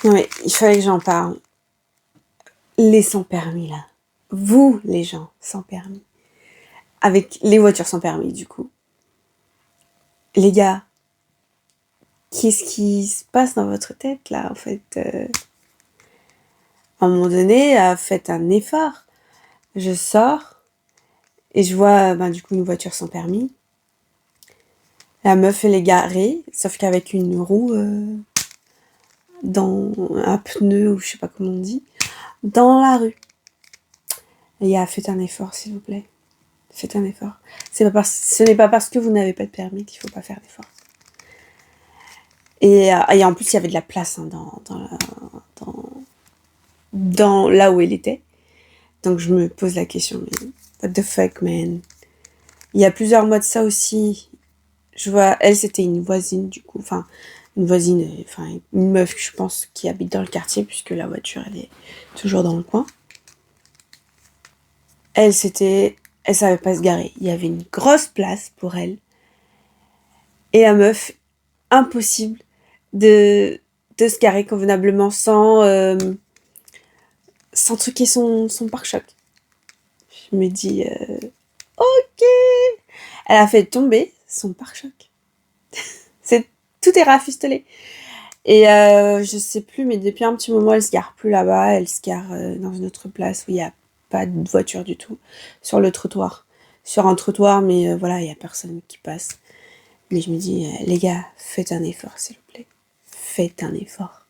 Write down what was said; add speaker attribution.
Speaker 1: Non mais il fallait que j'en parle. Les sans permis là. Vous, les gens sans permis. Avec les voitures sans permis du coup. Les gars, qu'est-ce qui se passe dans votre tête là en fait À un moment donné, faites un effort. Je sors et je vois du coup une voiture sans permis. La meuf elle est garée, sauf qu'avec une roue dans un pneu ou je sais pas comment on dit, dans la rue. Les gars, faites un effort s'il vous plaît. Faites un effort. Ce n'est pas parce que vous n'avez pas de permis qu'il faut pas faire d'effort. Et en plus, il y avait de la place dans là où elle était. Donc je me pose la question, mais what the fuck, man. Il y a plusieurs mois de ça aussi. Je vois, elle, c'était une voisine, du coup. Enfin, une meuf, je pense, qui habite dans le quartier, puisque la voiture, elle est toujours dans le coin. Elle savait pas se garer. Il y avait une grosse place pour elle. Et la meuf, impossible de se garer convenablement sans truquer son pare-choc. Je me dis, ok. Elle a fait tomber son pare-choc. Tout est rafistolé. Et je sais plus, mais depuis un petit moment, elle se gare plus là-bas. Elle se gare dans une autre place où il n'y a pas de voiture du tout. Sur le trottoir. Sur un trottoir, mais voilà, il n'y a personne qui passe. Mais je me dis, les gars, faites un effort, s'il vous plaît. Faites un effort.